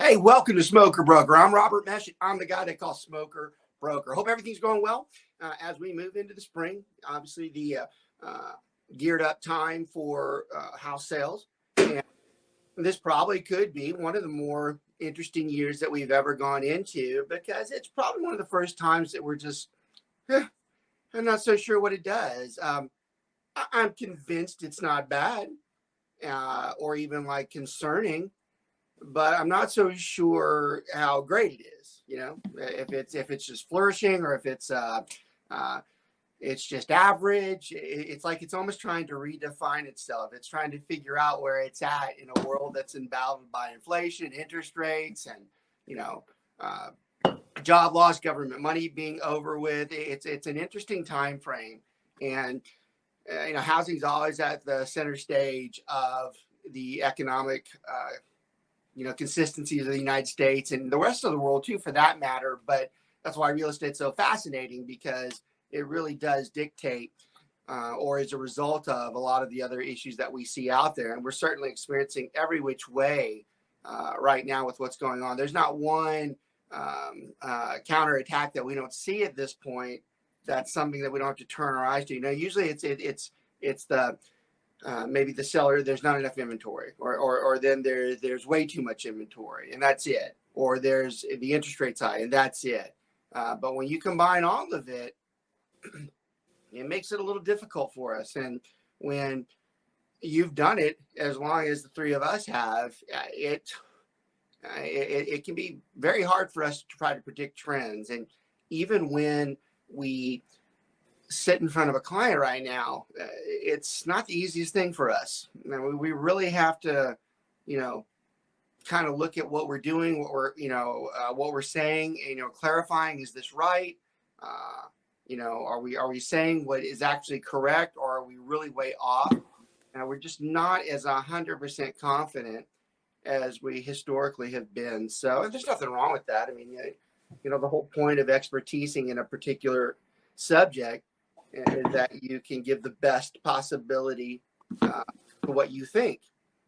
Hey, welcome to Smoker Broker. I'm Robert Mesh. I'm the guy they call Smoker Broker. Hope everything's going well as we move into the spring. Obviously, the geared up time for house sales. And this probably could be one of the more interesting years that we've ever gone into, because it's probably one of the first times that we're just, I'm not so sure what it does. I'm convinced it's not bad or even like concerning, but I'm not so sure how great it is. You know, if it's just flourishing, or if it's just average. It's like it's almost trying to redefine itself. It's trying to figure out where it's at in a world that's embattled by inflation, interest rates, and job loss, government money being over with. It's an interesting time frame, and housing is always at the center stage of the economic consistencies of the United States and the rest of the world too, for that matter. But that's why real estate's so fascinating, because it really does dictate or is a result of a lot of the other issues that we see out there. And we're certainly experiencing every which way right now with what's going on. There's not one counterattack that we don't see at this point. That's something that we don't have to turn our eyes to. Usually it's the maybe the seller, there's not enough inventory, or then there's way too much inventory, and that's it. Or there's the interest rate's high, and that's it. But when you combine all of it, it makes it a little difficult for us. And when you've done it as long as the three of us have, it can be very hard for us to try to predict trends. And even when we sit in front of a client right now, it's not the easiest thing for us. We really have to, kind of look at what we're doing, what we're saying, clarifying, is this right? Are we saying what is actually correct, or are we really way off? And we're just not as 100% confident as we historically have been. So there's nothing wrong with that. I mean, the whole point of expertising in a particular subject is that you can give the best possibility to what you think.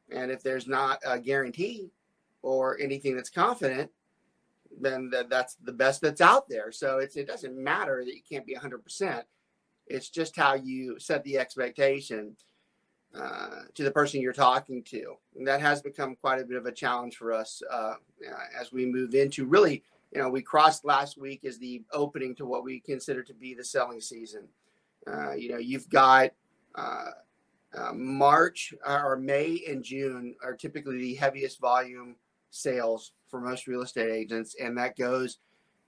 And if there's not a guarantee or anything that's confident, then that's the best that's out there. So it doesn't matter that you can't be 100%. It's just how you set the expectation to the person you're talking to. And that has become quite a bit of a challenge for us as we move into really, we crossed last week as the opening to what we consider to be the selling season. You've got March or May and June are typically the heaviest volume sales for most real estate agents. And that goes,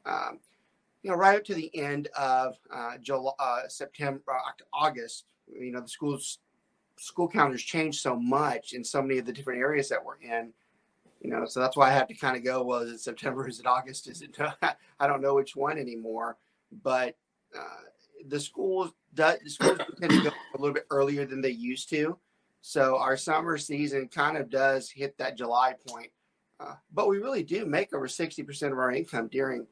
right up to the end of July, September, August. The school calendars change so much in so many of the different areas that we're in. So that's why I have to kind of go, well, is it September? Is it August? Is it, I don't know which one anymore, but the schools tend to go a little bit earlier than they used to. So our summer season kind of does hit that July point. But we really do make over 60% of our income during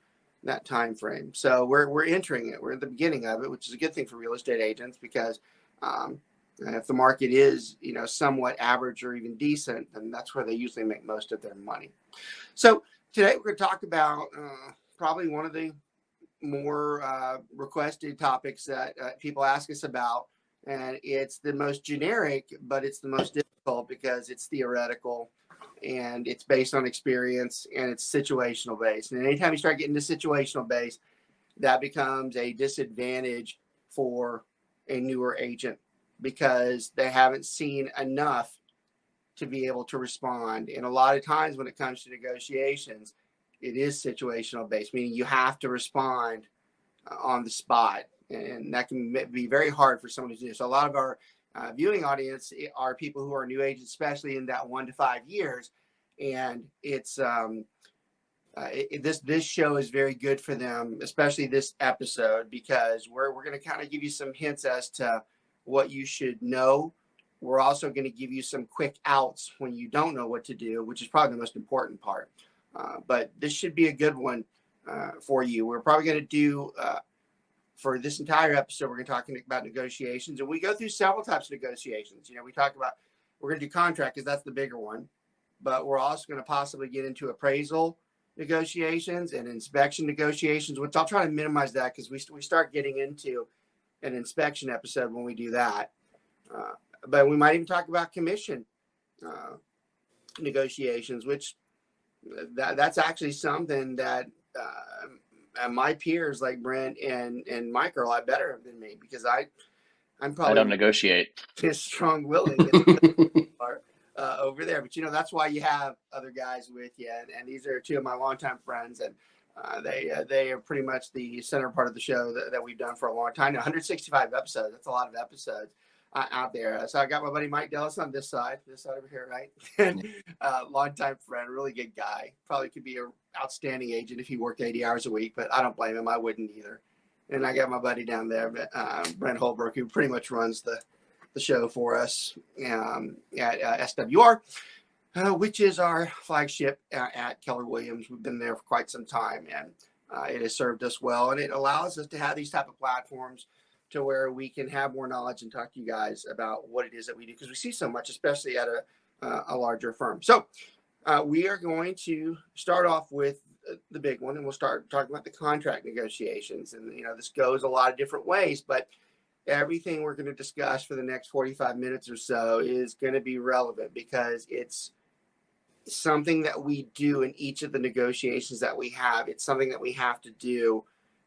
that time frame. So we're entering it. We're at the beginning of it, which is a good thing for real estate agents, because if the market is, somewhat average or even decent, then that's where they usually make most of their money. So today we're going to talk about probably one of the more requested topics that people ask us about. And it's the most generic, but it's the most difficult because it's theoretical and it's based on experience and it's situational based. And anytime you start getting to situational based, that becomes a disadvantage for a newer agent, because they haven't seen enough to be able to respond. And a lot of times when it comes to negotiations, it is situational based, meaning you have to respond on the spot. And that can be very hard for someone to do. So a lot of our viewing audience are people who are new agents, especially in that 1 to 5 years. And it's this show is very good for them, especially this episode, because we're going to kind of give you some hints as to what you should know. We're also going to give you some quick outs when you don't know what to do, which is probably the most important part. But this should be a good one for you. We're probably going to do, for this entire episode, we're going to talk about negotiations. And we go through several types of negotiations. We're going to do contract, because that's the bigger one. but we're also going to possibly get into appraisal negotiations and inspection negotiations, which I'll try to minimize that because we start getting into an inspection episode when we do that. But we might even talk about commission negotiations, which that's actually something that my peers like Brent and Mike are a lot better than me, because I'm probably, I don't negotiate. Just strong-willing over there. But that's why you have other guys with you, and these are two of my longtime friends, and they are pretty much the center part of the show that we've done for a long time now. 165 episodes. That's a lot of episodes out there. So I got my buddy Mike Dellis on this side over here, right? And longtime friend, really good guy. Probably could be an outstanding agent if he worked 80 hours a week, but I don't blame him. I wouldn't either. And I got my buddy down there, Brent Holbrook, who pretty much runs the show for us at SWR, which is our flagship at Keller Williams. We've been there for quite some time, and it has served us well. And it allows us to have these type of platforms to where we can have more knowledge and talk to you guys about what it is that we do, because we see so much, especially at a larger firm. So we are going to start off with the big one, and we'll start talking about the contract negotiations. And this goes a lot of different ways, but everything we're going to discuss for the next 45 minutes or so is going to be relevant, because it's something that we do in each of the negotiations that we have. It's something that we have to do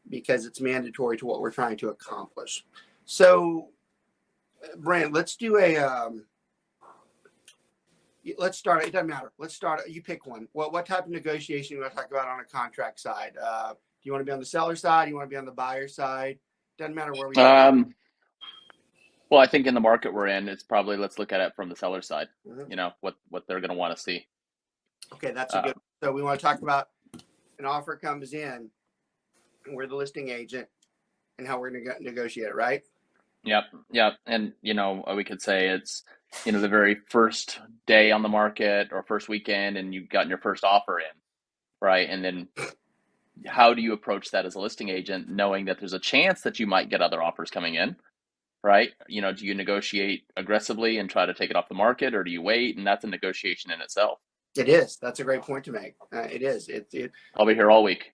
because it's mandatory to what we're trying to accomplish. So, Brent, let's do let's start. It doesn't matter. Let's start. You pick one. What type of negotiation you want to talk about on a contract side? Do you want to be on the seller side? Do you want to be on the buyer side? Doesn't matter where we are. Well, I think in the market we're in, it's probably, let's look at it from the seller side. Mm-hmm. What they're going to want to see. Okay, that's a good. So we want to talk about an offer comes in, and we're the listing agent, and how we're going to negotiate it, right? Yep. And we could say it's the very first day on the market or first weekend, and you've gotten your first offer in, right? And then how do you approach that as a listing agent, knowing that there's a chance that you might get other offers coming in, right? Do you negotiate aggressively and try to take it off the market, or do you wait? And that's a negotiation in itself. It is. That's a great point to make. It is. I'll be here all week.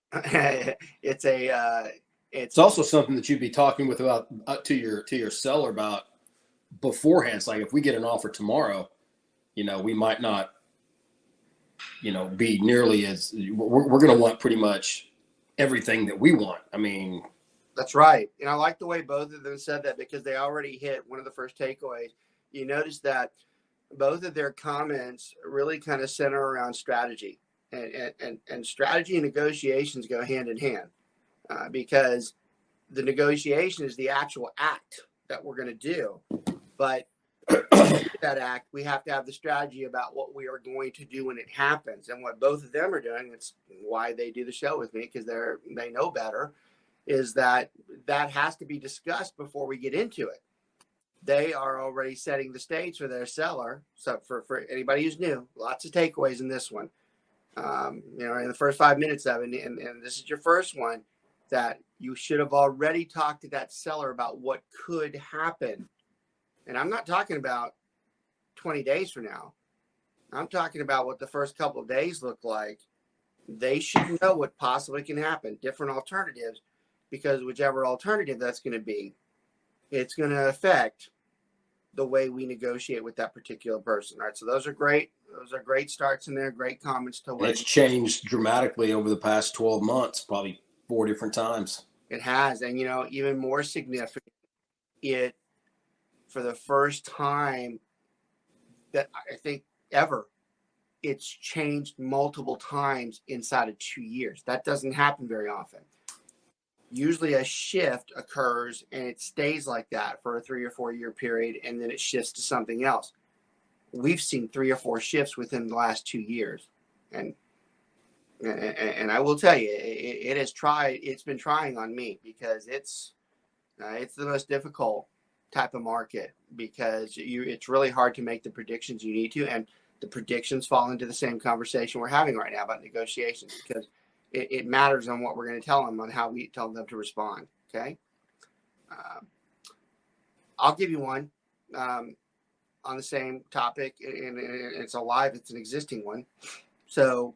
It's also something that you'd be talking with about to your seller about beforehand. It's like, if we get an offer tomorrow, we might not, be nearly as we're going to want pretty much everything that we want. I mean, that's right. And I like the way both of them said that, because they already hit one of the first takeaways. You notice that both of their comments really kind of center around strategy, and strategy and negotiations go hand in hand, because the negotiation is the actual act that we're going to do. But that act, we have to have the strategy about what we are going to do when it happens. And what both of them are doing, it's why they do the show with me, because they know better, is that has to be discussed before we get into it. They are already setting the stage for their seller. So for anybody who's new, lots of takeaways in this one. In the first 5 minutes of it, and this is your first one, that you should have already talked to that seller about what could happen. And I'm not talking about 20 days from now. I'm talking about what the first couple of days look like. They should know what possibly can happen, different alternatives, because whichever alternative that's going to be, it's going to affect the way we negotiate with that particular person. All right. So those are great. Those are great starts in there. Great comments to it's changed dramatically over the past 12 months, probably 4 different times. It has. And, even more significant, for the first time that I think ever, it's changed multiple times inside of 2 years. That doesn't happen very often. Usually a shift occurs and it stays like that for a 3 or 4 year period, and then it shifts to something else. We've seen 3 or 4 shifts within the last 2 years. And I will tell you, it's been trying on me, because it's the most difficult type of market, because it's really hard to make the predictions you need to, and the predictions fall into the same conversation we're having right now about negotiations, because it matters on what we're going to tell them, on how we tell them to respond. Okay. I'll give you one. I'll on the same topic, and it's alive. It's an existing one. So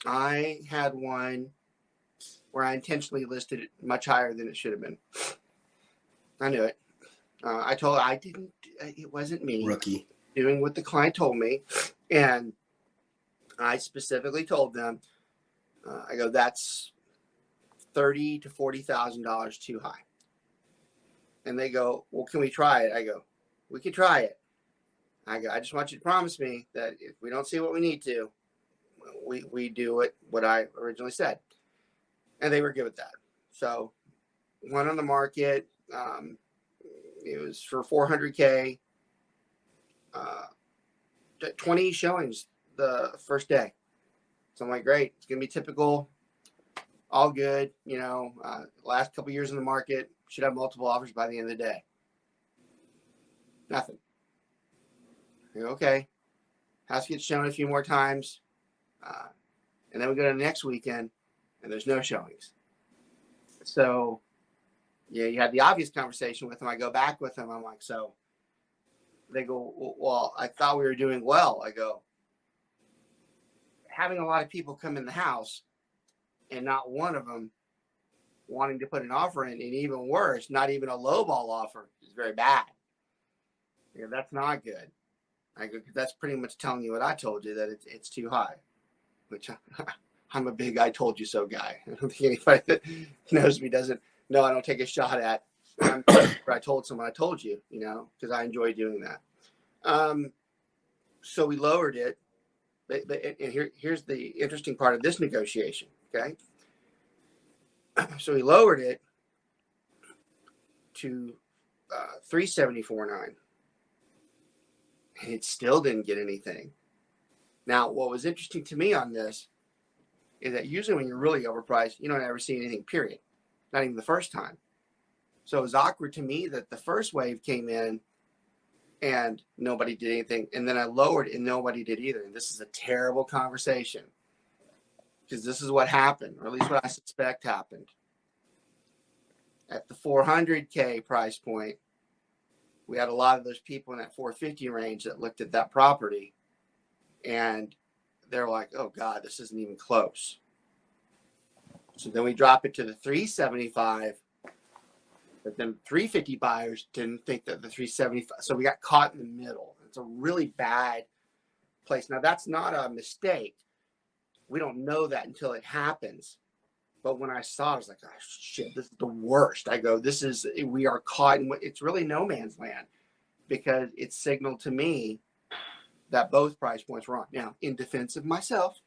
I had one where I intentionally listed it much higher than it should have been. I knew it. It wasn't me. Rookie. Doing what the client told me. And I specifically told them, I go, that's $30,000 to $40,000 too high. And they go, well, can we try it? I go, we can try it. I go, I just want you to promise me that if we don't see what we need to, we do what I originally said. And they were good with that. So went on the market. It was for $400K, 20 showings the first day. So I'm like, great. It's going to be typical. All good. Last couple years in the market, should have multiple offers by the end of the day. Nothing. I go, okay. House gets shown a few more times. And then we go to the next weekend and there's no showings. So you had the obvious conversation with them. I go back with them. I'm like, so they go, well, I thought we were doing well. I go, having a lot of people come in the house and not one of them wanting to put an offer in, and even worse, not even a lowball offer, is very bad. That's not good. I go, that's pretty much telling you what I told you, that it's too high, which I'm a big I told you so guy. I don't think anybody that knows me doesn't know I don't take a shot at. I told someone I told you, because I enjoy doing that. So we lowered it. And here's the interesting part of this negotiation. Okay. So we lowered it to $374.9, and it still didn't get anything. Now, what was interesting to me on this is that usually when you're really overpriced, you don't ever see anything, period. Not even the first time. So it was awkward to me that the first wave came in and nobody did anything. And then I lowered and nobody did either. And this is a terrible conversation, because this is what happened, or at least what I suspect happened. At the $400K price point, we had a lot of those people in that $450 range that looked at that property and they're like, oh God, this isn't even close. So then we drop it to the $375, but then $350 buyers didn't think that the $375. So we got caught in the middle. It's a really bad place. Now that's not a mistake. We don't know that until it happens. But when I saw it, I was like, oh shit, this is the worst. I go, we are caught in it's really no man's land, because it signaled to me that both price points were on. Now, in defense of myself,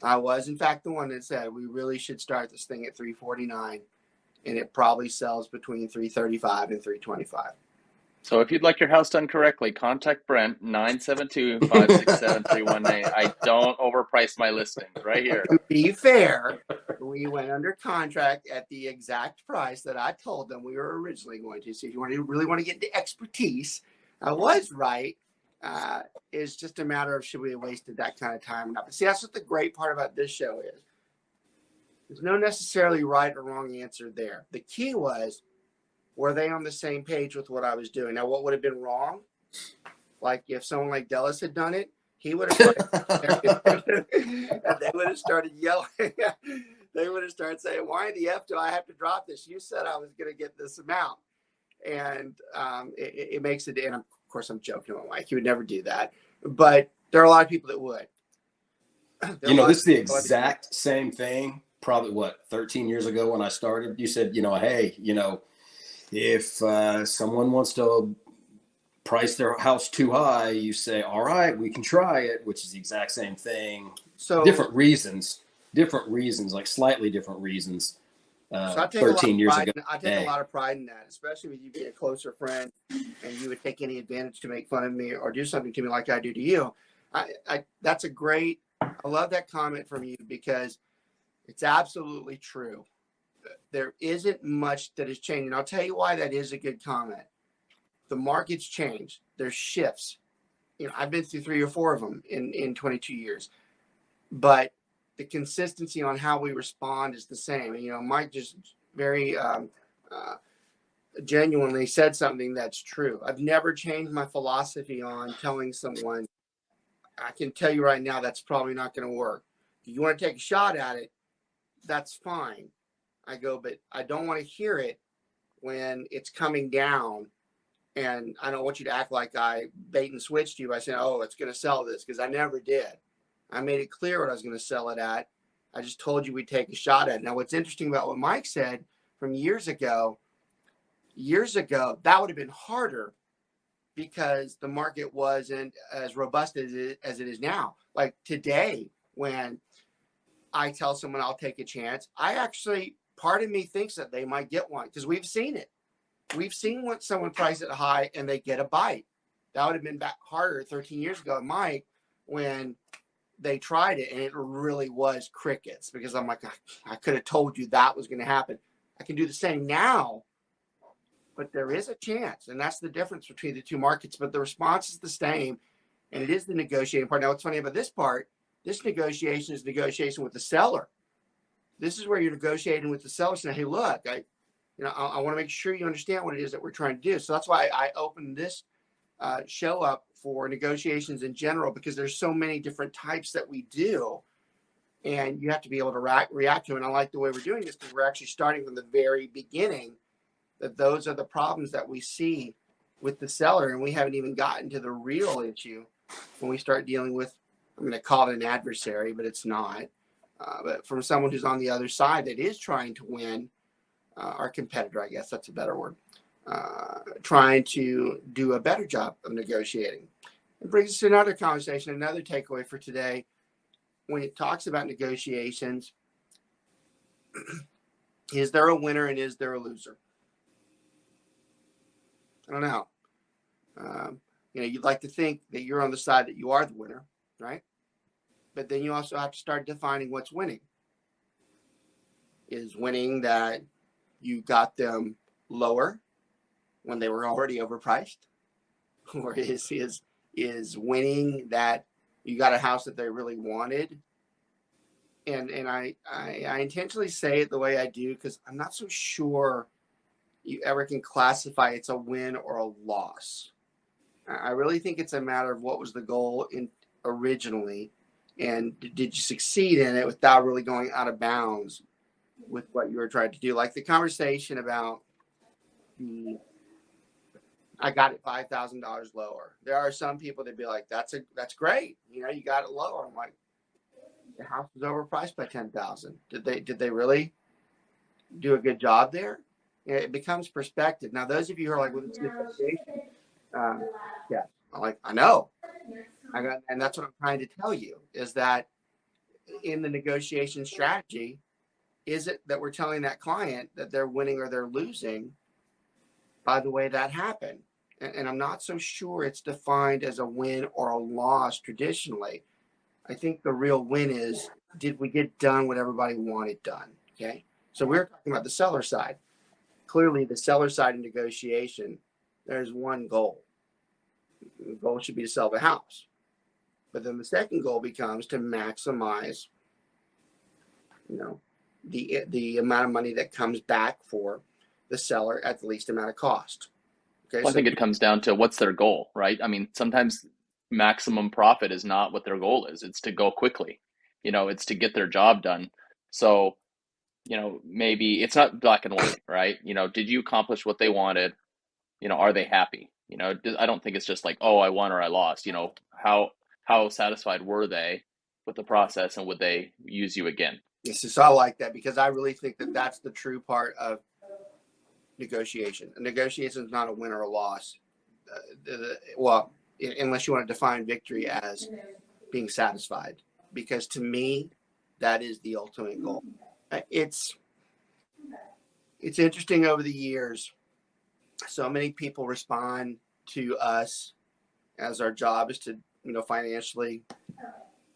I was in fact the one that said we really should start this thing at $349, and it probably sells between $335 and $325. So if you'd like your house done correctly, contact Brent, 972-567-3198. I don't overprice my listings right here. To be fair, we went under contract at the exact price that I told them we were originally going to. So if you really want to get into expertise, I was right. It's just a matter of should we have wasted that kind of time or not. But see, that's what the great part about this show is. There's no necessarily right or wrong answer there. The key was, were they on the same page with what I was doing? Now, what would have been wrong? Like if someone like Dallas had done it, he would have they would have started yelling. They would have started saying, why the F do I have to drop this? You said I was going to get this amount. And it makes it, and of course I'm joking with Mike. He would never do that. But there are a lot of people that would. This is the exact same thing. Probably 13 years ago when I started, you said, hey, if someone wants to price their house too high, you say, all right, we can try it, which is the exact same thing. So different reasons, like slightly different reasons. So I take 13 years ago. I take a lot of pride in that, especially with you being a closer friend and you would take any advantage to make fun of me or do something to me like I do to you. That's a great, I love that comment from you, because it's absolutely true. There isn't much that has changed. And I'll tell you why that is a good comment. The market's changed. There's shifts. I've been through 3 or 4 of them in 22 years. But the consistency on how we respond is the same. And, Mike just very genuinely said something that's true. I've never changed my philosophy on telling someone, I can tell you right now, that's probably not going to work. If you want to take a shot at it, that's fine. I go, but I don't want to hear it when it's coming down. And I don't want you to act like I bait and switched you by saying, oh, it's going to sell this, because I never did. I made it clear what I was going to sell it at. I just told you we'd take a shot at it. Now, what's interesting about what Mike said from years ago, that would have been harder because the market wasn't as robust as it is now. Like today, when I tell someone I'll take a chance, part of me thinks that they might get one, because we've seen it. We've seen when someone price it high and they get a bite. That would have been back harder 13 years ago, Mike, when they tried it and it really was crickets, because I'm like, I could have told you that was going to happen. I can do the same now, but there is a chance. And that's the difference between the two markets. But the response is the same, and it is the negotiating part. Now, what's funny about this part, this negotiation is negotiation with the seller. This is where you're negotiating with the seller saying, hey, look, I want to make sure you understand what it is that we're trying to do. So that's why I opened this show up for negotiations in general, because there's so many different types that we do, and you have to be able to react to it. And I like the way we're doing this, because we're actually starting from the very beginning, that those are the problems that we see with the seller, and we haven't even gotten to the real issue when we start dealing with, I'm going to call it an adversary, but it's not. But from someone who's on the other side that is trying to win, our competitor, I guess that's a better word, trying to do a better job of negotiating. It brings us to another conversation, another takeaway for today. When it talks about negotiations, is there a winner and is there a loser? I don't know. You'd like to think that you're on the side that you are the winner, right? But then you also have to start defining what's winning. Is winning that you got them lower when they were already overpriced? Or is winning that you got a house that they really wanted? And I intentionally say it the way I do, because I'm not so sure you ever can classify it's a win or a loss. I really think it's a matter of what was the goal originally, and did you succeed in it without really going out of bounds with what you were trying to do. Like the conversation about I got it $5,000 lower. There are some people that be like, that's great. You got it lower. I'm like, the house was overpriced by $10,000. Did they really do a good job there? It becomes perspective. Now, those of you who are like, well, it's negotiation. Yeah, I know. And that's what I'm trying to tell you, is that in the negotiation strategy, is it that we're telling that client that they're winning or they're losing by the way that happened? And I'm not so sure it's defined as a win or a loss traditionally. I think the real win is, did we get done what everybody wanted done? Okay. So we're talking about the seller side. Clearly, the seller side in negotiation, there's one goal. The goal should be to sell the house. But then the second goal becomes to maximize, the amount of money that comes back for the seller at the least amount of cost. Okay. Well, I think it comes down to what's their goal, right? I mean, sometimes maximum profit is not what their goal is. It's to go quickly. It's to get their job done. So, maybe it's not black and white, right? Did you accomplish what they wanted? Are they happy? I don't think it's just like, oh, I won or I lost. How satisfied were they with the process, and would they use you again? Yes, so I like that, because I really think that that's the true part of negotiation. A negotiation is not a win or a loss. Unless you want to define victory as being satisfied, because to me, that is the ultimate goal. It's interesting over the years. So many people respond to us as our job is to, financially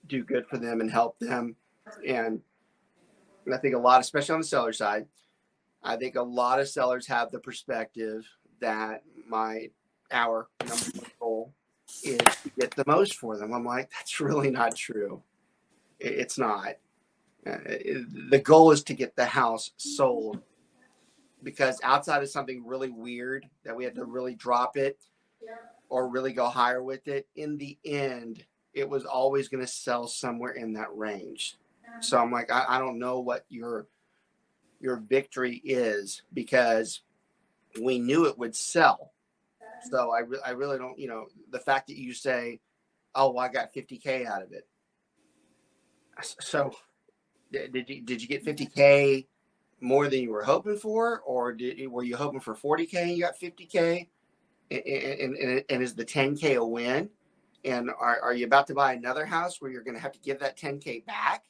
do good for them and help them. And I think a lot, especially on the seller side, I think a lot of sellers have the perspective that our number one goal is to get the most for them. I'm like, that's really not true. It's not. The goal is to get the house sold because outside of something really weird that we had to really drop it or really go higher with it, in the end, it was always going to sell somewhere in that range. So I'm like, I don't know what your victory is, because we knew it would sell. So I really don't, the fact that you say, oh, well, I got 50K out of it. So did you get 50K more than you were hoping for, or were you hoping for 40K and you got 50K? And is the 10K a win? And are you about to buy another house where you're going to have to give that 10K back?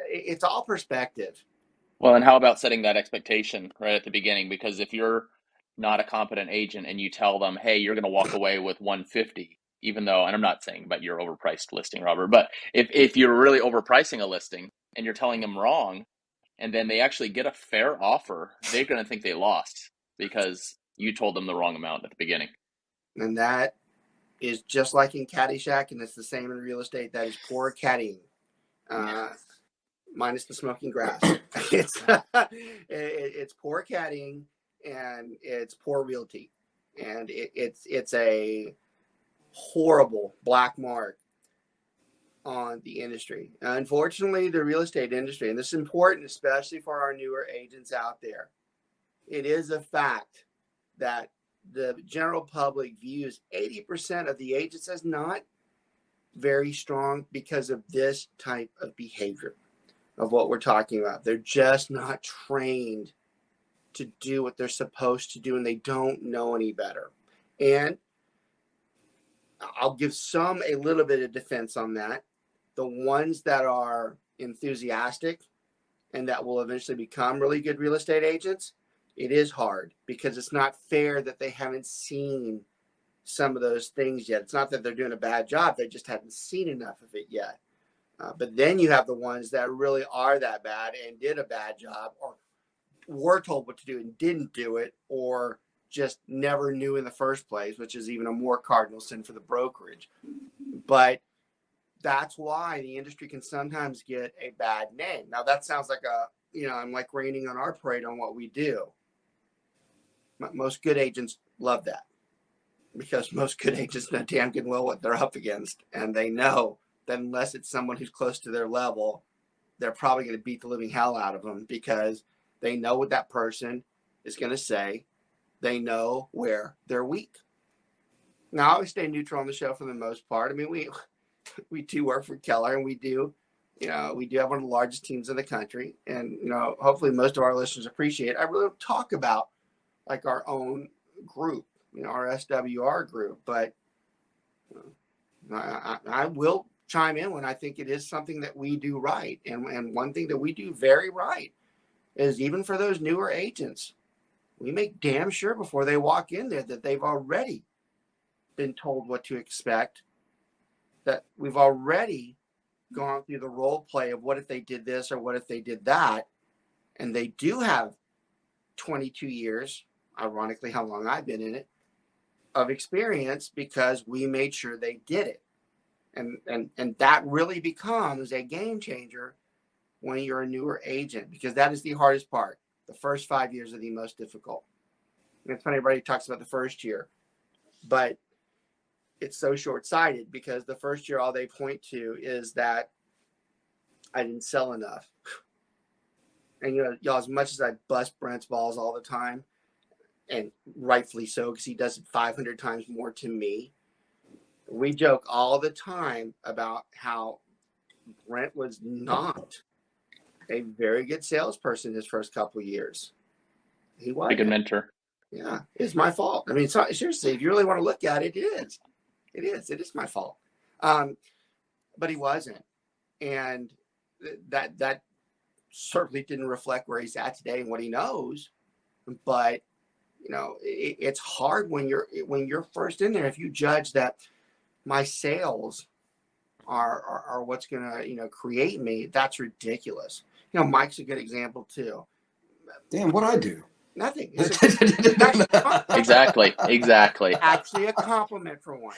It's all perspective. Well, and how about setting that expectation right at the beginning? Because if you're not a competent agent and you tell them, hey, you're going to walk away with 150, even though, and I'm not saying about your overpriced listing, Robert, but if you're really overpricing a listing and you're telling them wrong, and then they actually get a fair offer, they're going to think they lost because you told them the wrong amount at the beginning. And that is just like in Caddyshack, and it's the same in real estate. That is poor caddying. Minus the smoking grass. It's poor caddying, and it's poor realty, and it's a horrible black mark on the industry. Unfortunately, the real estate industry, and this is important, especially for our newer agents out there, it is a fact that the general public views 80% of the agents as not very strong because of this type of behavior. Of what we're talking about. They're just not trained to do what they're supposed to do, and they don't know any better. And I'll give some a little bit of defense on that. The ones that are enthusiastic and that will eventually become really good real estate agents, it is hard because it's not fair that they haven't seen some of those things yet. It's not that they're doing a bad job. They just haven't seen enough of it yet. But then you have the ones that really are that bad and did a bad job, or were told what to do and didn't do it, or just never knew in the first place, which is even a more cardinal sin for the brokerage. But that's why the industry can sometimes get a bad name. Now that sounds like I'm like raining on our parade on what we do. Most good agents love that, because most good agents know damn good well what they're up against, and they know that unless it's someone who's close to their level, they're probably going to beat the living hell out of them, because they know what that person is going to say. They know where they're weak. Now, I always stay neutral on the show for the most part. I mean, we do work for Keller, and we do have one of the largest teams in the country. And, hopefully most of our listeners appreciate it. I really don't talk about like our own group, our SWR group, but I will chime in when I think it is something that we do right. And one thing that we do very right is, even for those newer agents, we make damn sure before they walk in there that they've already been told what to expect, that we've already gone through the role play of what if they did this or what if they did that. And they do have 22 years, ironically how long I've been in it, of experience, because we made sure they did it. And that really becomes a game changer when you're a newer agent, because that is the hardest part. The first 5 years are the most difficult. And it's funny, everybody talks about the first year, but it's so short-sighted, because the first year, all they point to is that I didn't sell enough. And, y'all, as much as I bust Brent's balls all the time, and rightfully so, because he does it 500 times more to me, we joke all the time about how Brent was not a very good salesperson his first couple of years. He was a good mentor. Yeah, it's my fault. I mean, seriously, if you really want to look at it, it is my fault. But he wasn't, and that certainly didn't reflect where he's at today and what he knows. But it's hard when you're first in there. If you judge that my sales are what's gonna create me, that's ridiculous. Mike's a good example too. Damn, what I do? Nothing. Exactly. Actually, a compliment for once.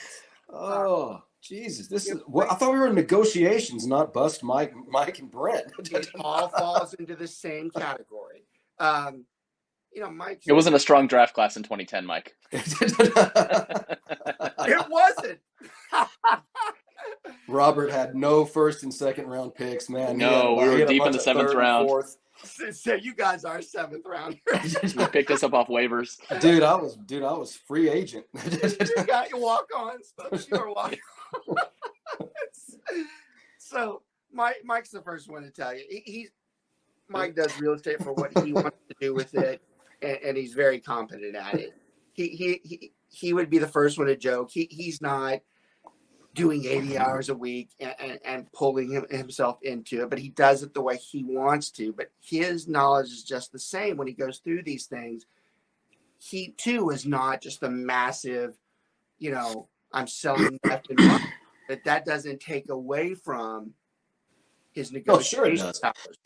Oh, Jesus! This is what I thought we were in negotiations, not bust Mike and Brent. It all falls into the same category. Mike. It wasn't a strong draft class in 2010, Mike. It wasn't. Robert had no first and second round picks, man. No, we were deep in the 7th round. So you guys are 7th round. You picked us up off waivers. Dude, I was free agent. You got your walk-ons. You were walk-ons. So Mike's the first one to tell you. Mike does real estate for what he wants to do with it, and he's very competent at it. He would be the first one to joke. He's not doing 80 hours a week and pulling himself into it, but he does it the way he wants to. But his knowledge is just the same when he goes through these things. He too is not just a massive, I'm selling left and right. That doesn't take away from his negotiation powers.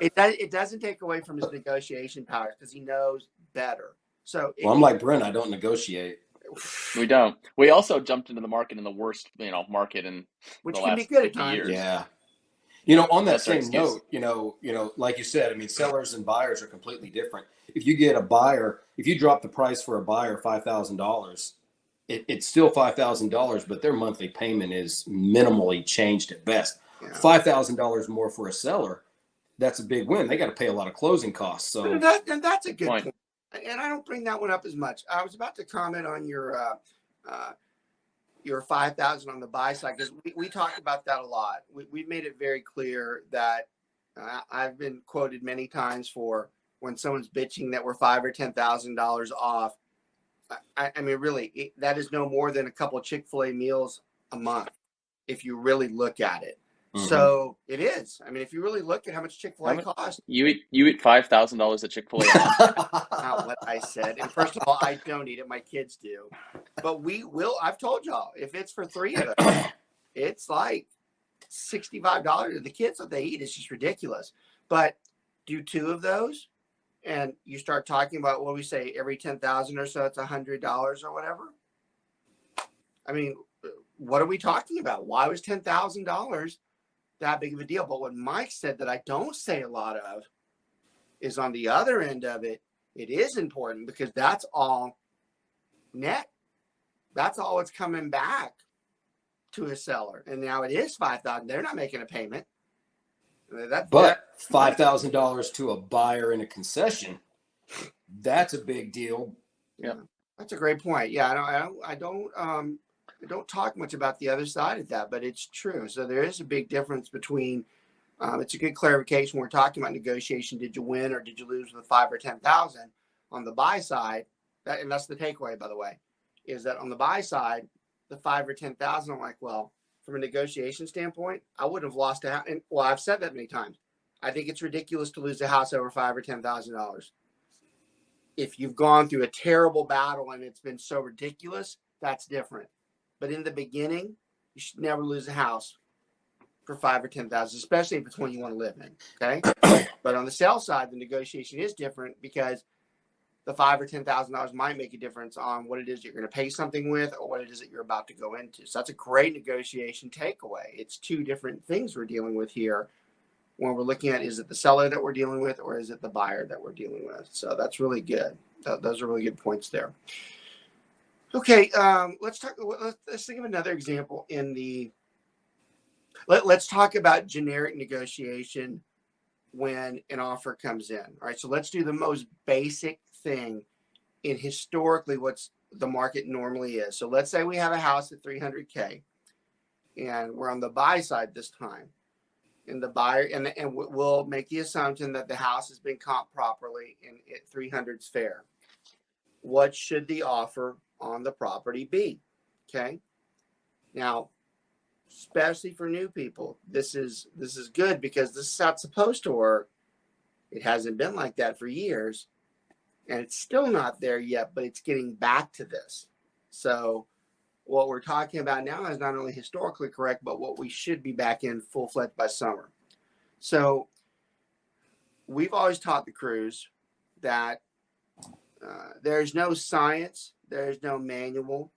It doesn't take away from his negotiation powers because he knows better. So I'm like Brent. I don't negotiate. We don't. We also jumped into the market in the worst, market in which the can last be good 50 at times. years. Yeah. On that same note, like you said, I mean, sellers and buyers are completely different. If you get a buyer, if you drop the price for a buyer $5,000, it's still $5,000, but their monthly payment is minimally changed at best. Yeah. $5,000 more for a seller, that's a big win. They got to pay a lot of closing costs. So and that's a good point. And I don't bring that one up as much. I was about to comment on your 5,000 on the buy side because we talked about that a lot. We've made it very clear that I've been quoted many times for when someone's bitching that we're $5,000 or $10,000 off. I mean, really, that is no more than a couple of Chick-fil-A meals a month if you really look at it. Mm-hmm. So it is. I mean, if you really look at how much Chick-fil-A costs. You eat $5,000 at Chick-fil-A. Not what I said. And first of all, I don't eat it. My kids do. But we will. I've told y'all, if it's for 3 of us, it's like $65 to the kids that they eat. It's just ridiculous. But do 2 of those, and you start talking about what we say every 10,000 or so, it's $100 or whatever. I mean, what are we talking about? Why was $10,000 that big of a deal? But what Mike said that I don't say a lot of is on the other end of it, it is important because that's all net. That's all it's coming back to a seller. And now it is $5,000. They're not making a payment. But $5,000 to a buyer in a concession, that's a big deal. Yeah, that's a great point. Yeah, I don't talk much about the other side of that, but it's true. So there is a big difference between. It's a good clarification. We're talking about negotiation. Did you win or did you lose with 5,000 or 10,000 on the buy side? And that's the takeaway, by the way, is that on the buy side, the 5,000 or 10,000. I'm like, well, from a negotiation standpoint, I wouldn't have lost a house. And well, I've said that many times. I think it's ridiculous to lose a house over $5,000 or $10,000. If you've gone through a terrible battle and it's been so ridiculous, that's different. But in the beginning, you should never lose a house for $5,000 or $10,000, especially if it's one you want to live in. Okay. But on the sell side, the negotiation is different because the $5,000 or $10,000 might make a difference on what it is you're going to pay something with or what it is that you're about to go into. So that's a great negotiation takeaway. It's 2 different things we're dealing with here when we're looking at, is it the seller that we're dealing with or is it the buyer that we're dealing with? So that's really good. Those are really good points there. Okay, let's think of another example in the. Let's talk about generic negotiation when an offer comes in. All right, so let's do the most basic thing in historically what's the market normally is. So let's say we have a house at $300K, and we're on the buy side this time, and the buyer and we'll make the assumption that the house has been comped properly and at 300 is fair. What should the offer on the property be? Okay. Now, especially for new people, this is good because this is how it's supposed to work. It hasn't been like that for years, and it's still not there yet, but it's getting back to this. So what we're talking about now is not only historically correct, but what we should be back in full-fledged by summer. So we've always taught the crews that there's no science, there's no manual,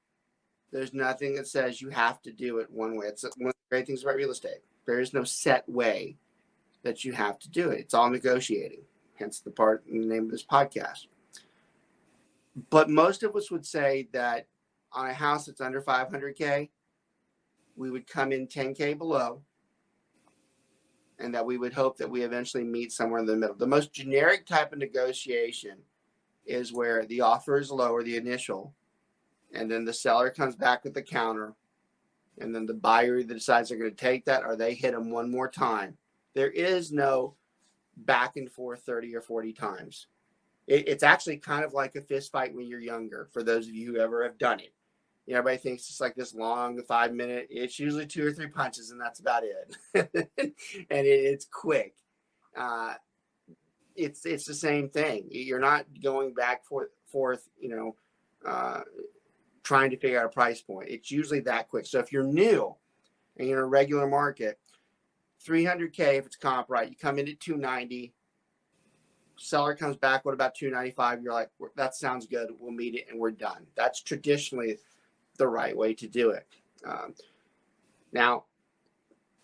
there's nothing that says you have to do it one way. It's one of the great things about real estate. There is no set way that you have to do it. It's all negotiating. hence the part in the name of this podcast. But most of us would say that on a house that's under 500K, we would come in 10K below, and that we would hope that we eventually meet somewhere in the middle. The most generic type of negotiation is where the offer is lower, the initial, and then the seller comes back with the counter, and then the buyer either decides they're going to take that or they hit them one more time. There is no back and forth 30 or 40 times. It's actually kind of like a fist fight when you're younger, for those of you who ever have done it. You know, everybody thinks it's like this long 5 minute. It's usually 2 or 3 punches, and that's about it. And it's quick. It's the same thing. You're not going back forth, trying to figure out a price point. It's usually that quick. So if you're new and you're in a regular market, 300K if it's comp right, you come in at 290. Seller comes back, what about 295? You're like, that sounds good. We'll meet it and we're done. That's traditionally the right way to do it. Now,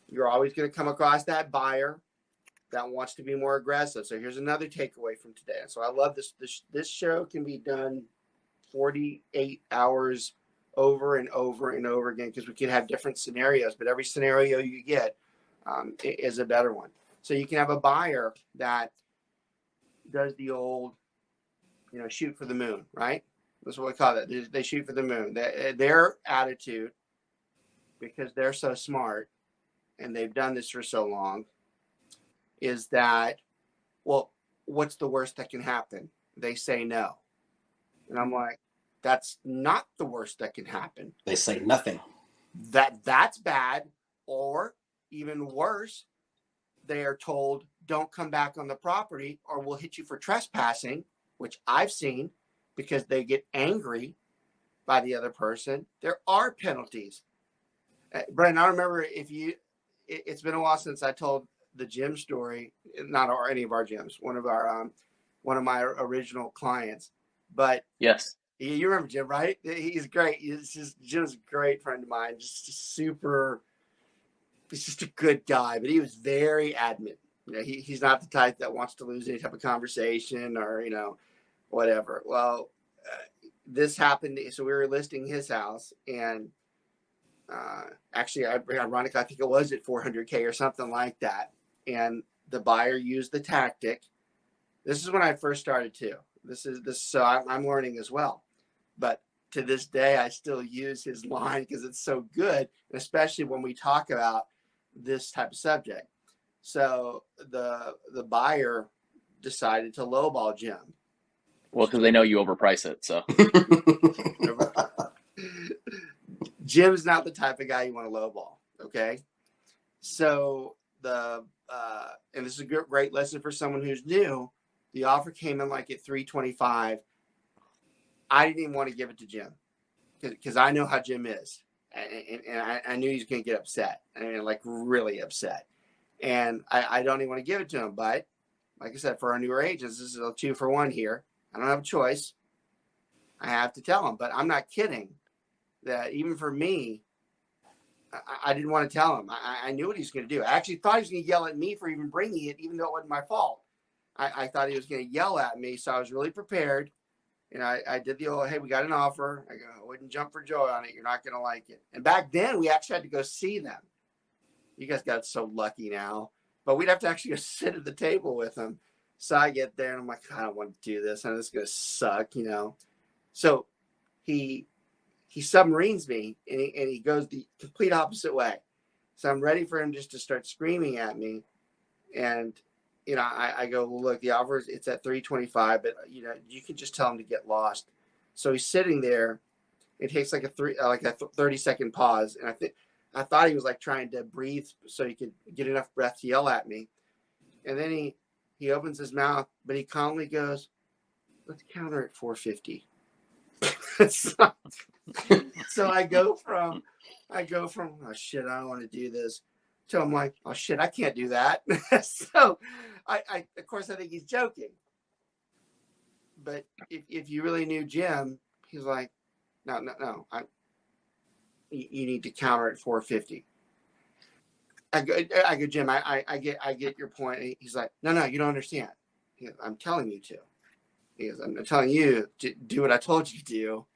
you're always going to come across that buyer that wants to be more aggressive. So here's another takeaway from today. So I love this. This show can be done 48 hours over and over and over again, because we can have different scenarios, but every scenario you get is a better one. So you can have a buyer that does the old, shoot for the moon, right? That's what we call it. They shoot for the moon. Their attitude, because they're so smart and they've done this for so long, is that, well, what's the worst that can happen? They say no. And I'm like, that's not the worst that can happen. They say nothing. That's bad. Or even worse, they are told, don't come back on the property or we'll hit you for trespassing, which I've seen, because they get angry by the other person. There are penalties. Brandon, I remember it's been a while since I told the gym story, not any of our gyms, one of my original clients, but yes, you remember Jim, right? He's great. Jim's a great friend of mine. He's just a good guy, but he was very adamant. He's not the type that wants to lose any type of conversation or, whatever. Well, this happened. So we were listing his house, and actually, ironically, I think it was at 400K or something like that. And the buyer used the tactic. This is when I first started too. So I'm learning as well. But to this day, I still use his line because it's so good, especially when we talk about this type of subject. So the buyer decided to lowball Jim. Well, because they know you overprice it. So Jim's not the type of guy you want to lowball. Okay. So and this is a great lesson for someone who's new. The offer came in like at 325. I didn't even want to give it to Jim because I know how Jim is. And I knew he was going to get upset. Like really upset. And I don't even want to give it to him. But like I said, for our newer agents, this is a 2-for-1 here. I don't have a choice. I have to tell him. But I'm not kidding that even for me, I didn't want to tell him. I knew what he was going to do. I actually thought he was going to yell at me for even bringing it, even though it wasn't my fault. I thought he was going to yell at me. So I was really prepared. And I did the old, hey, we got an offer. I go, I wouldn't jump for joy on it. You're not going to like it. And back then, we actually had to go see them. You guys got so lucky now. But we'd have to actually go sit at the table with them. So I get there, and I'm like, I don't want to do this. I know this is going to suck, So he submarines me, and he goes the complete opposite way. So I'm ready for him just to start screaming at me. And I go, well, look, the offer it's at 325, but you can just tell him to get lost. So he's sitting there. It takes like a 30-second pause, and I thought he was like trying to breathe so he could get enough breath to yell at me. And then he opens his mouth, but he calmly goes, "Let's counter at 450." So I go from oh shit, I don't want to do this, to I'm like, oh shit, I can't do that. So I of course I think he's joking, but if you really knew Jim, he's like, no, you need to counter at 450. I go, Jim, I get your point. He's like, no, you don't understand. I'm telling you to. He goes, I'm telling you to do what I told you to do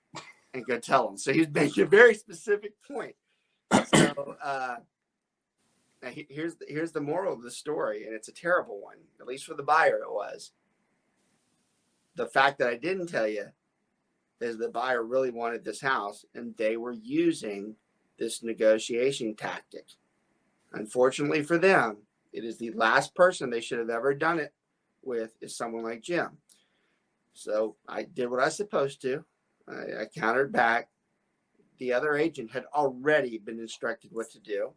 and go tell him. So he's making a very specific point. So here's the moral of the story, and it's a terrible one, at least for the buyer it was. The fact that I didn't tell you is the buyer really wanted this house, and they were using this negotiation tactic. Unfortunately for them, it is the last person they should have ever done it with is someone like Jim. So I did what I was supposed to. I countered back. The other agent had already been instructed what to do.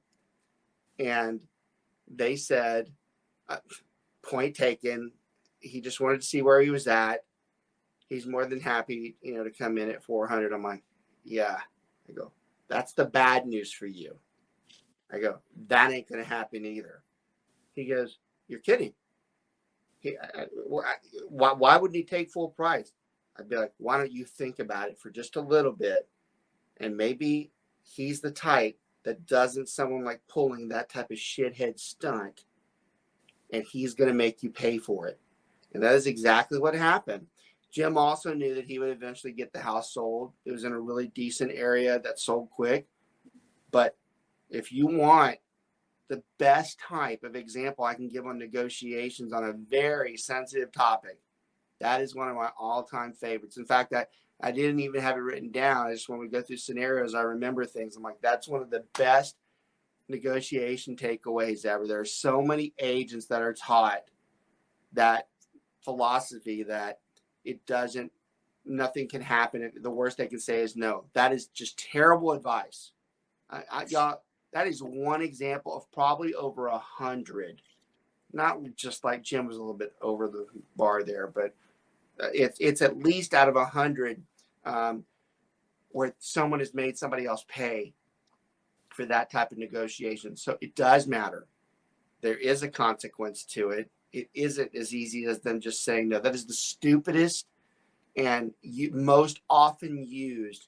And they said, point taken. He just wanted to see where he was at. He's more than happy, to come in at 400. I'm like, yeah. I go, that's the bad news for you. I go, that ain't going to happen either. He goes, you're kidding. Why wouldn't he take full price? I'd be like, why don't you think about it for just a little bit? And maybe he's the type that doesn't someone like pulling that type of shithead stunt, and he's going to make you pay for it. And that is exactly what happened. Jim also knew that he would eventually get the house sold. It was in a really decent area that sold quick. But if you want the best type of example I can give on negotiations on a very sensitive topic, that is one of my all-time favorites. In fact, I didn't even have it written down. I just, when we go through scenarios, I remember things. I'm like, that's one of the best negotiation takeaways ever. There are so many agents that are taught that philosophy that nothing can happen. The worst they can say is no. That is just terrible advice. Y'all, that is one example of probably over 100. Not just like Jim was a little bit over the bar there, but it's at least out of 100 where someone has made somebody else pay for that type of negotiation. So it does matter. There is a consequence to it. It isn't as easy as them just saying no. That is the stupidest and most often used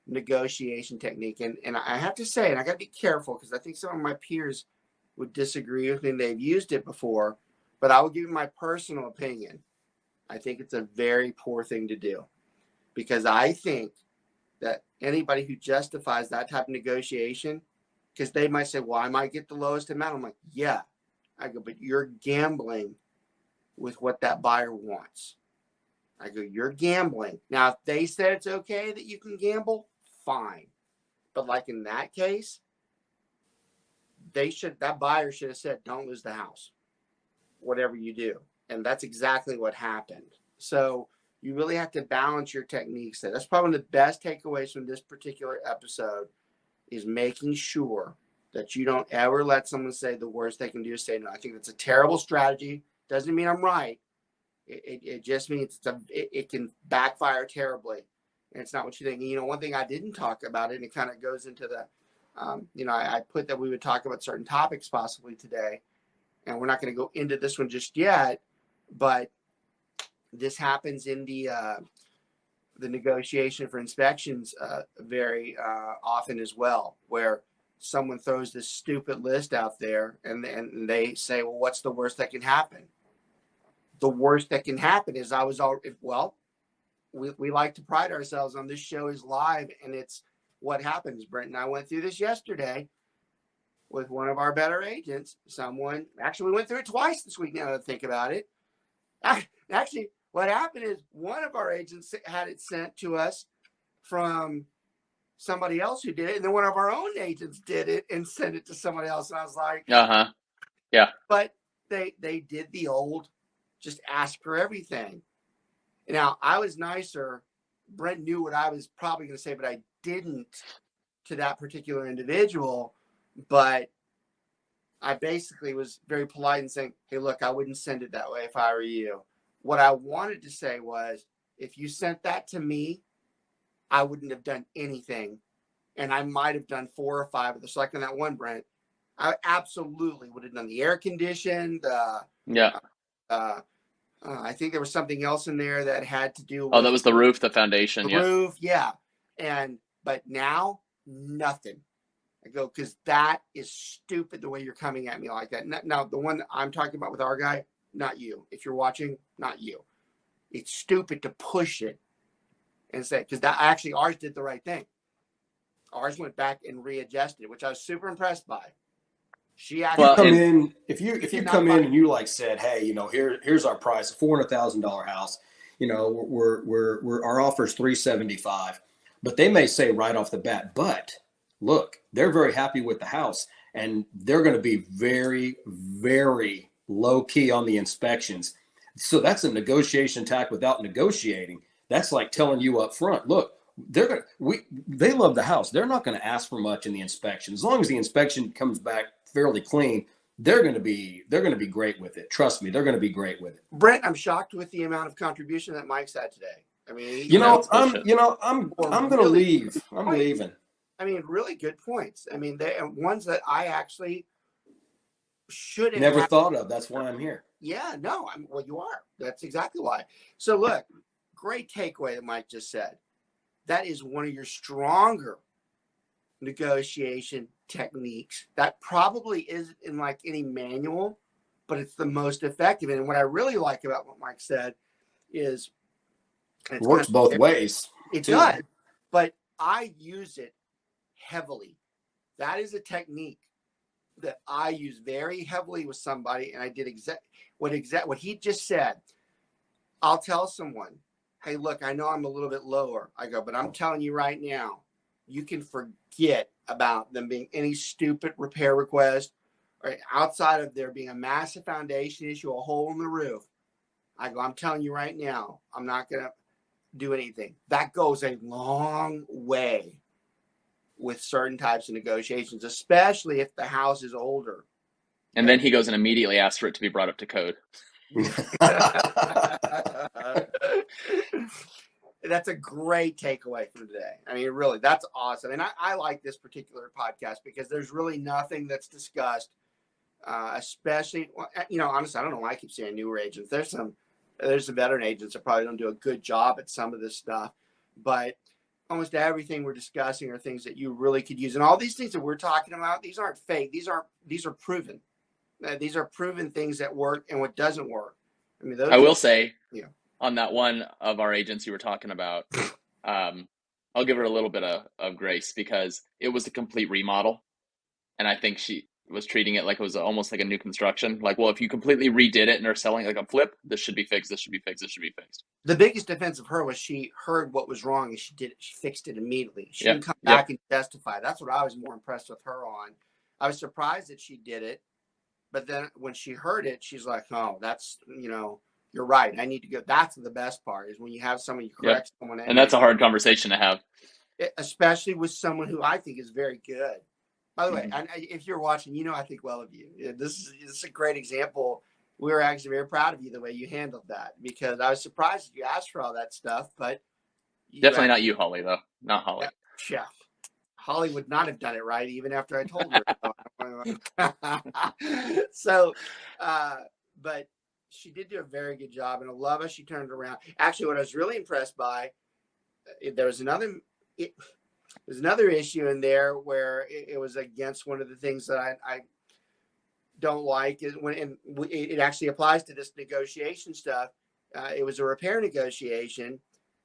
negotiation technique. And I have to say, and I got to be careful because I think some of my peers would disagree with me and they've used it before, but I will give you my personal opinion. I think it's a very poor thing to do, because I think that anybody who justifies that type of negotiation, because they might say, well, I might get the lowest amount. I'm like, yeah. I go, but you're gambling with what that buyer wants. I go, you're gambling. Now, if they said it's okay that you can gamble, fine. But like in that case, that buyer should have said, don't lose the house, whatever you do. And that's exactly what happened. So you really have to balance your techniques there. That's probably one of the best takeaways from this particular episode, is making sure that you don't ever let someone say the worst they can do is say no. I think that's a terrible strategy. Doesn't mean I'm right. It just means it can backfire terribly. And it's not what you think. And, one thing I didn't talk about, and it kind of goes into the, I put that we would talk about certain topics possibly today, and we're not going to go into this one just yet, but this happens in the negotiation for inspections very often as well, where someone throws this stupid list out there and they say, well, what's the worst that can happen? The worst that can happen is we like to pride ourselves on this show is live, and it's what happens. Brent and I went through this yesterday with one of our better agents. We went through it twice this week now that I think about it. Actually, what happened is one of our agents had it sent to us from somebody else who did it, and then one of our own agents did it and sent it to somebody else. And I was like, yeah. But they did the old, just ask for everything. Now, I was nicer. Brent knew what I was probably going to say, but I didn't to that particular individual. But I basically was very polite and saying, hey, look, I wouldn't send it that way if I were you. What I wanted to say was, if you sent that to me, I wouldn't have done anything. And I might have done 4 or 5 of the, so like on that one, Brent, I absolutely would have done the air conditioned. I think there was something else in there that had to do with. Oh, that was the roof, the foundation. The roof, yeah. But now, nothing. I go, because that is stupid the way you're coming at me like that. Now, the one that I'm talking about with our guy, not you. If you're watching, not you. It's stupid to push it and say, because that actually ours did the right thing. Ours went back and readjusted, which I was super impressed by. She actually if you come in and you like said, hey, here's our price, $400,000 house. We're our offer's $375,000, but they may say right off the bat, but look, they're very happy with the house and they're going to be very, very low key on the inspections. So that's a negotiation tack without negotiating. That's like telling you up front, look, they love the house. They're not going to ask for much in the inspection. As long as the inspection comes back fairly clean, they're going to be great with it. Trust me, they're going to be great with it. Brent, I'm shocked with the amount of contribution that Mike's had today. I mean, I'm going to leave. I'm leaving. I mean, really good points. I mean, they ones that I actually shouldn't never thought of. That's why I'm here. Yeah, no, well, you are. That's exactly why. So look, great takeaway that Mike just said. That is one of your stronger negotiation techniques. That probably isn't in like any manual, but it's the most effective. And what I really like about what Mike said is it works both ways. It does, but I use it heavily. That is a technique that I use very heavily with somebody, and I did what he just said. I'll tell someone, hey, look, I know I'm a little bit lower. I go, but I'm telling you right now, you can forget about them being any stupid repair request or outside of there being a massive foundation issue, a hole in the roof. I go, I'm telling you right now, I'm not going to do anything. That goes a long way with certain types of negotiations, especially if the house is older. And then he goes and immediately asks for it to be brought up to code. That's a great takeaway from today. I mean, really, that's awesome. And I like this particular podcast because there's really nothing that's discussed, especially, honestly, I don't know why I keep saying newer agents. There's some veteran agents that probably don't do a good job at some of this stuff, but almost everything we're discussing are things that you really could use. And all these things that we're talking about, these aren't fake. These are proven. These are proven things that work and what doesn't work. I mean, I will say, on that one of our agents you were talking about, I'll give her a little bit of grace because it was a complete remodel. And I think she was treating it like it was almost like a new construction. Like, well, if you completely redid it and are selling like a flip, this should be fixed. This should be fixed. This should be fixed. The biggest defense of her was she heard what was wrong and she did it. She fixed it immediately. She didn't come back and testify. That's what I was more impressed with her on. I was surprised that she did it. But then when she heard it, she's like, oh, that's, you're right. I need to go. That's the best part is when you have someone, you correct someone. And that's a hard conversation to have. Especially with someone who I think is very good. By the way, if you're watching, I think well of you. This is a great example. We were actually very proud of you the way you handled that because I was surprised that you asked for all that stuff. But definitely not you, Holly, though. Not Holly. Yeah. Holly would not have done it right even after I told her. So, but she did do a very good job, and I love how she turned around. Actually, what I was really impressed by, there was another issue in there where it was against one of the things that I don't like is when it actually applies to this negotiation stuff. It was a repair negotiation,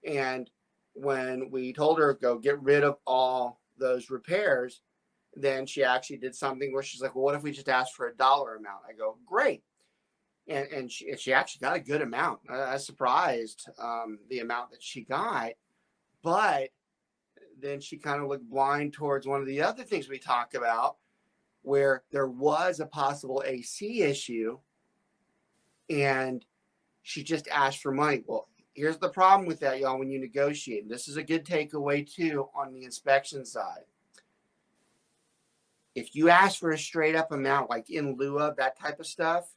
and when we told her go get rid of all those repairs, then she actually did something where she's like, well, what if we just asked for $1 amount? I go, great. And she actually got a good amount. I was surprised the amount that she got, but then she kind of looked blind towards one of the other things we talked about where there was a possible AC issue and she just asked for money. Well, here's the problem with that, y'all, when you negotiate. This is a good takeaway, too, on the inspection side. If you ask for a straight-up amount, like in lieu of that type of stuff,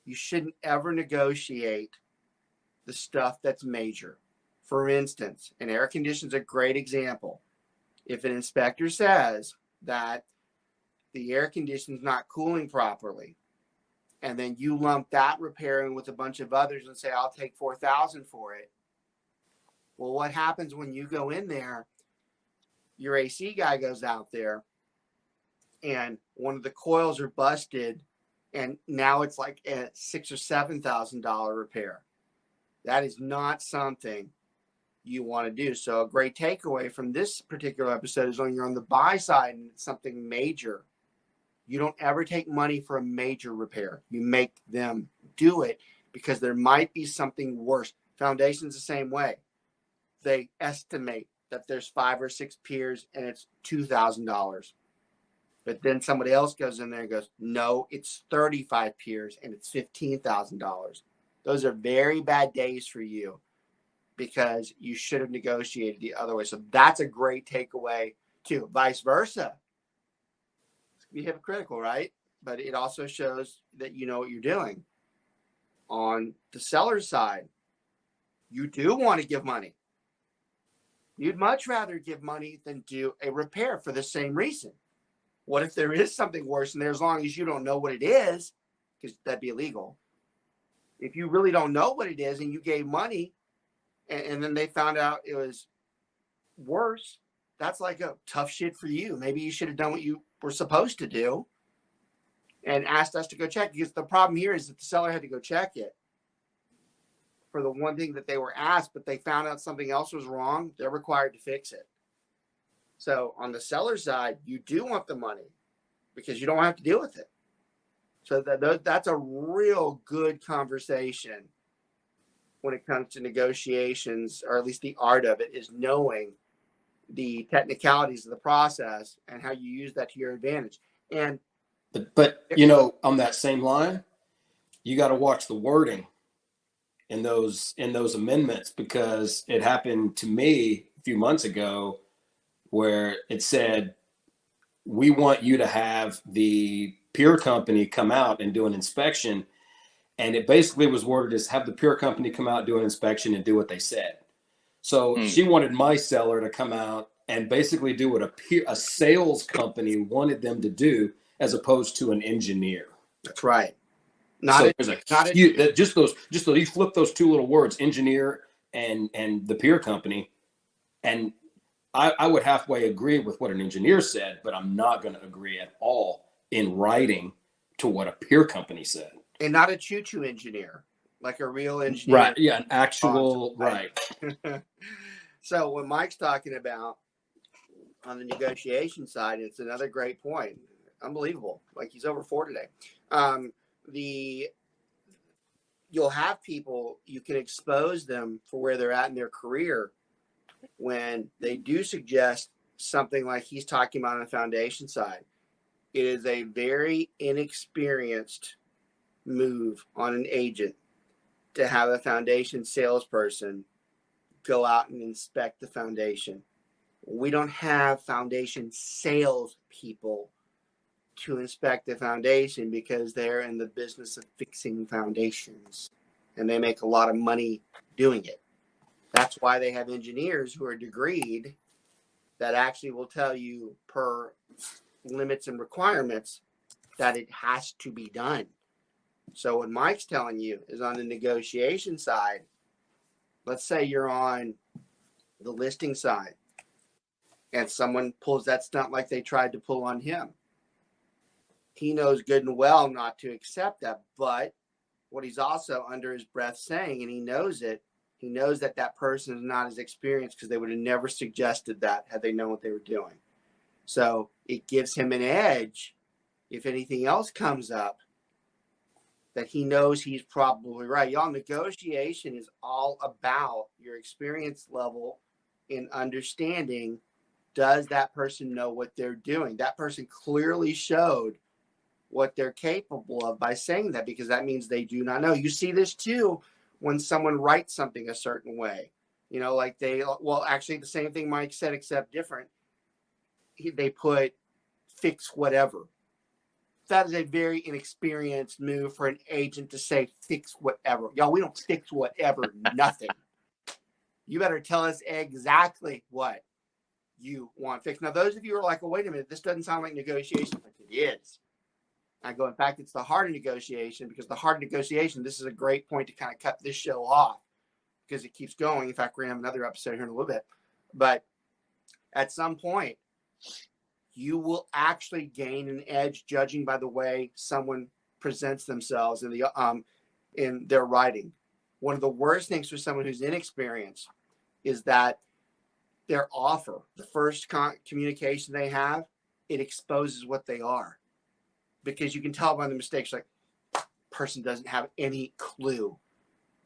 you shouldn't ever negotiate the stuff that's major. For instance, an air conditioner is a great example. If an inspector says that the air conditioner is not cooling properly, and then you lump that repair in with a bunch of others and say, I'll take $4,000 for it. Well, what happens when you go in there, your AC guy goes out there and one of the coils are busted and now it's like a $6,000 or $7,000 repair. That is not something you want to do. So a great takeaway from this particular episode is when you're on the buy side and it's something major, you don't ever take money for a major repair. You make them do it because there might be something worse. Foundation's the same way. They estimate that there's 5 or 6 piers and it's $2,000. But then somebody else goes in there and goes, no, it's 35 piers and it's $15,000. Those are very bad days for you because you should have negotiated the other way. So that's a great takeaway too. Vice versa. It's be hypocritical, right? But it also shows that you know what you're doing. On the seller's side, you do want to give money. You'd much rather give money than do a repair for the same reason. What if there is something worse in there, as long as you don't know what it is, because that'd be illegal. If you really don't know what it is and you gave money and then they found out it was worse, that's like a tough shit for you. Maybe you should have done what you were supposed to do and asked us to go check, because the problem here is that the seller had to go check it for the one thing that they were asked, but they found out something else was wrong. They're required to fix it. So on the seller side, you do want the money because you don't have to deal with it. So that's a real good conversation when it comes to negotiations, or at least the art of it, is knowing the technicalities of the process and how you use that to your advantage. And but you know, on that same line, you got to watch the wording in those amendments, because it happened to me a few months ago where it said, we want you to have the peer company come out and do an inspection. And it basically was worded as, have the peer company come out, do an inspection, and do what they said. So she wanted my seller to come out and basically do what a sales company wanted them to do, as opposed to an engineer. That's right. Just those you flip those two little words, engineer and the peer company, and I would halfway agree with what an engineer said, but I'm not going to agree at all in writing to what a peer company said. And not a choo-choo engineer, like a real engineer. Right. Yeah. An actual, right. So what Mike's talking about on the negotiation side, it's another great point. Unbelievable. Like, he's over 4 today. You'll have people, you can expose them for where they're at in their career when they do suggest something like he's talking about on the foundation side. It is a very inexperienced move on an agent to have a foundation salesperson go out and inspect the foundation. We don't have foundation sales people to inspect the foundation because they're in the business of fixing foundations and they make a lot of money doing it. That's why they have engineers who are degreed that actually will tell you per limits and requirements that it has to be done. So what Mike's telling you is, on the negotiation side, let's say you're on the listing side and someone pulls that stunt like they tried to pull on him. He knows good and well not to accept that. But what he's also under his breath saying, and he knows it, he knows that that person is not as experienced, because they would have never suggested that had they known what they were doing. So it gives him an edge if anything else comes up, that he knows he's probably right. Y'all, negotiation is all about your experience level in understanding, does that person know what they're doing? That person clearly showed what they're capable of by saying that, because that means they do not know. You see this too when someone writes something a certain way. You know, like actually the same thing Mike said, except different. They put fix whatever. That is a very inexperienced move for an agent to say fix whatever. Y'all, we don't fix whatever, nothing. You better tell us exactly what you want fixed. Now, those of you who are like, well, wait a minute, this doesn't sound like negotiation. But it is. I go, in fact, it's the heart of negotiation, because the heart of negotiation, this is a great point to kind of cut this show off, because it keeps going. In fact, we're going to have another episode here in a little bit. But at some point, you will actually gain an edge judging by the way someone presents themselves in their writing. One of the worst things for someone who's inexperienced is that their offer, the first communication they have, it exposes what they are, because you can tell by the mistakes, like, person doesn't have any clue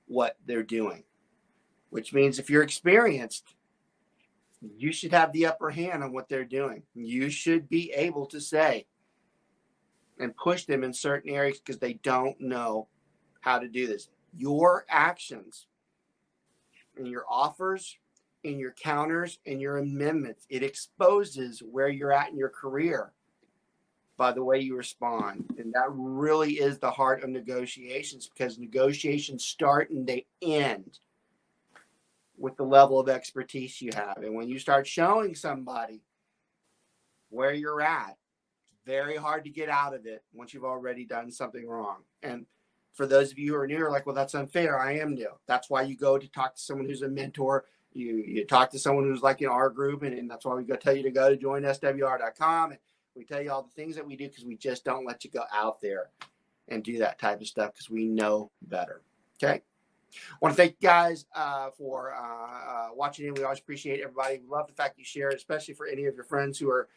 what they're doing, which means if you're experienced, you should have the upper hand on what they're doing. You should be able to say and push them in certain areas because they don't know how to do this. Your actions and your offers and your counters and your amendments, it exposes where you're at in your career by the way you respond. And that really is the heart of negotiations, because negotiations start and they end with the level of expertise you have. And when you start showing somebody where you're at, it's very hard to get out of it once you've already done something wrong. And for those of you who are new, are like, well, that's unfair. I am new. That's why you go to talk to someone who's a mentor. You talk to someone who's like in our group, and that's why we go tell you to go to joinswr.com. And we tell you all the things that we do, because we just don't let you go out there and do that type of stuff, because we know better. Okay. I want to thank you guys for watching in. We always appreciate everybody. We love the fact you share it, especially for any of your friends who are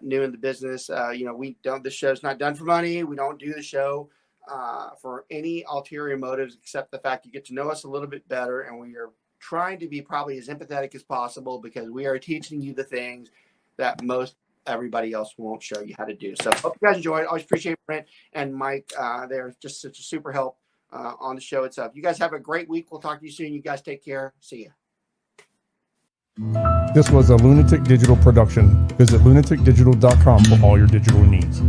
new in the business. This show's not done for money. We don't do the show for any ulterior motives, except the fact you get to know us a little bit better. And we are trying to be probably as empathetic as possible, because we are teaching you the things that most everybody else won't show you how to do. So hope you guys enjoyed. Always appreciate Brent and Mike. They're just such a super help on the show itself. You guys have a great week. We'll talk to you soon. You guys take care. See ya. This was a Lunatic Digital production. Visit lunaticdigital.com for all your digital needs.